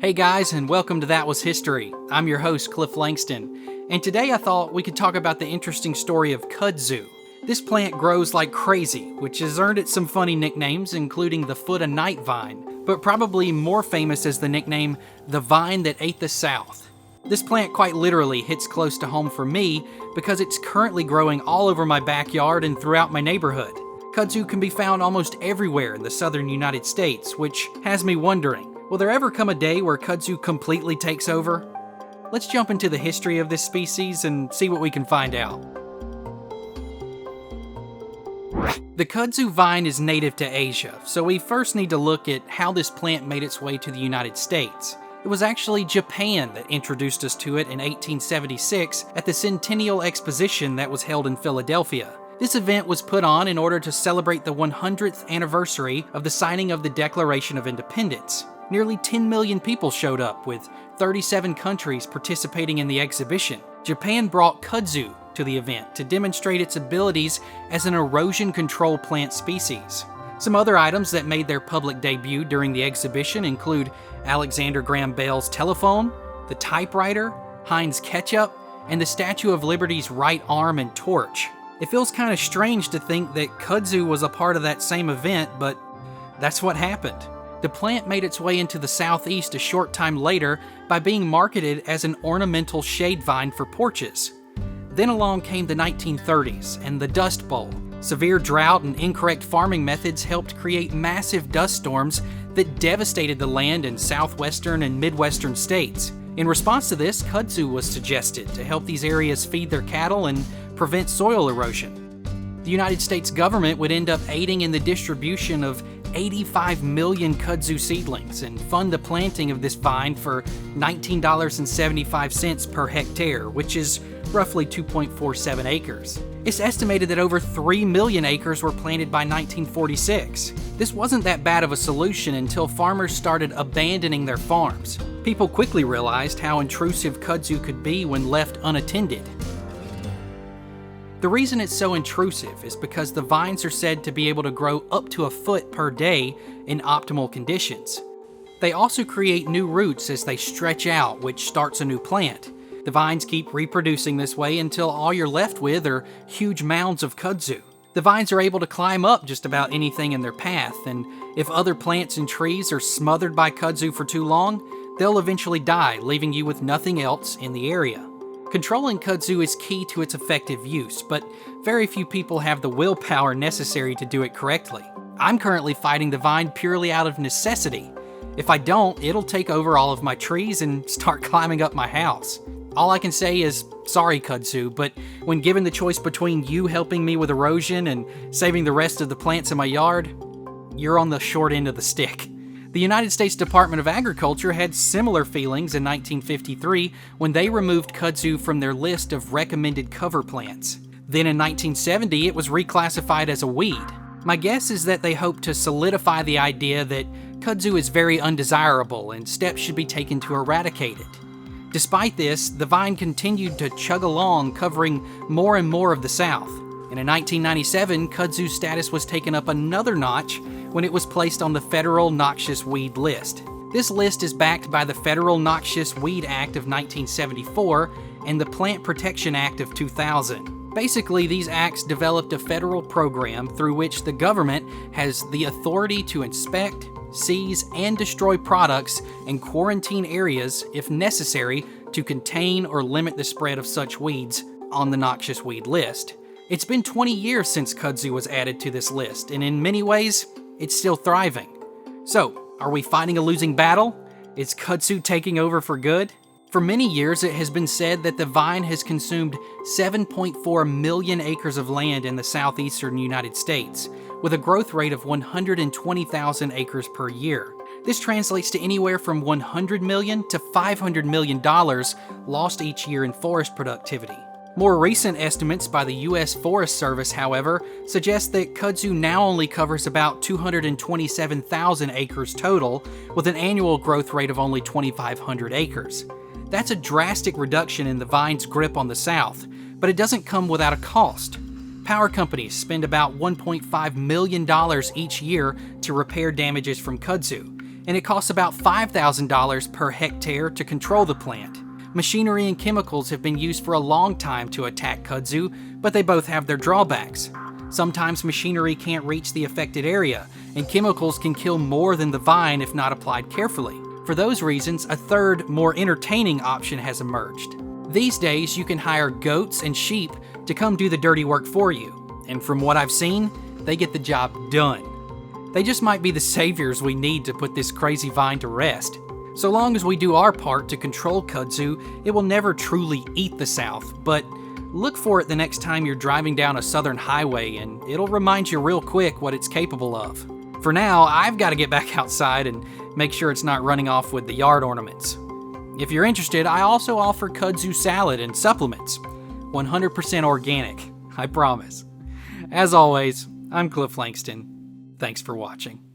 Hey guys, and welcome to That Was History. I'm your host, Cliff Langston, and today I thought we could talk about the interesting story of kudzu. This plant grows like crazy, which has earned it some funny nicknames, including the foot-a-night vine, but probably more famous as the nickname, the vine that ate the South. This plant quite literally hits close to home for me because it's currently growing all over my backyard and throughout my neighborhood. Kudzu can be found almost everywhere in the southern United States, which has me wondering, will there ever come a day where kudzu completely takes over? Let's jump into the history of this species and see what we can find out. The kudzu vine is native to Asia, so we first need to look at how this plant made its way to the United States. It was actually Japan that introduced us to it in 1876 at the Centennial Exposition that was held in Philadelphia. This event was put on in order to celebrate the 100th anniversary of the signing of the Declaration of Independence. Nearly 10 million people showed up, with 37 countries participating in the exhibition. Japan brought kudzu to the event to demonstrate its abilities as an erosion control plant species. Some other items that made their public debut during the exhibition include Alexander Graham Bell's telephone, the typewriter, Heinz ketchup, and the Statue of Liberty's right arm and torch. It feels kind of strange to think that kudzu was a part of that same event, but that's what happened. The plant made its way into the southeast a short time later by being marketed as an ornamental shade vine for porches. Then along came the 1930s and the Dust Bowl. Severe drought and incorrect farming methods helped create massive dust storms that devastated the land in southwestern and midwestern states. In response to this, kudzu was suggested to help these areas feed their cattle and prevent soil erosion. The United States government would end up aiding in the distribution of 85 million kudzu seedlings and fund the planting of this vine for $19.75 per hectare, which is roughly 2.47 acres. It's estimated that over 3 million acres were planted by 1946. This wasn't that bad of a solution until farmers started abandoning their farms. People quickly realized how intrusive kudzu could be when left unattended. The reason it's so intrusive is because the vines are said to be able to grow up to a foot per day in optimal conditions. They also create new roots as they stretch out, which starts a new plant. The vines keep reproducing this way until all you're left with are huge mounds of kudzu. The vines are able to climb up just about anything in their path, and if other plants and trees are smothered by kudzu for too long, they'll eventually die, leaving you with nothing else in the area. Controlling kudzu is key to its effective use, but very few people have the willpower necessary to do it correctly. I'm currently fighting the vine purely out of necessity. If I don't, it'll take over all of my trees and start climbing up my house. All I can say is, sorry kudzu, but when given the choice between you helping me with erosion and saving the rest of the plants in my yard, you're on the short end of the stick. The United States Department of Agriculture had similar feelings in 1953 when they removed kudzu from their list of recommended cover plants. Then in 1970, it was reclassified as a weed. My guess is that they hope to solidify the idea that kudzu is very undesirable and steps should be taken to eradicate it. Despite this, the vine continued to chug along, covering more and more of the South. And in 1997, kudzu's status was taken up another notch when it was placed on the federal noxious weed list. This list is backed by the Federal Noxious Weed Act of 1974 and the Plant Protection Act of 2000. Basically, these acts developed a federal program through which the government has the authority to inspect, seize, and destroy products and quarantine areas if necessary to contain or limit the spread of such weeds on the noxious weed list. It's been 20 years since kudzu was added to this list, and in many ways, it's still thriving. So, are we fighting a losing battle? Is kudzu taking over for good? For many years, it has been said that the vine has consumed 7.4 million acres of land in the southeastern United States, with a growth rate of 120,000 acres per year. This translates to anywhere from $100 million to $500 million lost each year in forest productivity. More recent estimates by the U.S. Forest Service, however, suggest that kudzu now only covers about 227,000 acres total, with an annual growth rate of only 2,500 acres. That's a drastic reduction in the vine's grip on the South, but it doesn't come without a cost. Power companies spend about $1.5 million each year to repair damages from kudzu, and it costs about $5,000 per hectare to control the plant. Machinery and chemicals have been used for a long time to attack kudzu, but they both have their drawbacks. Sometimes machinery can't reach the affected area, and chemicals can kill more than the vine if not applied carefully. For those reasons, a third, more entertaining option has emerged. These days, you can hire goats and sheep to come do the dirty work for you, and from what I've seen, they get the job done. They just might be the saviors we need to put this crazy vine to rest. So long as we do our part to control kudzu, it will never truly eat the South, but look for it the next time you're driving down a southern highway and it'll remind you real quick what it's capable of. For now, I've got to get back outside and make sure it's not running off with the yard ornaments. If you're interested, I also offer kudzu salad and supplements. 100% organic, I promise. As always, I'm Cliff Langston. Thanks for watching.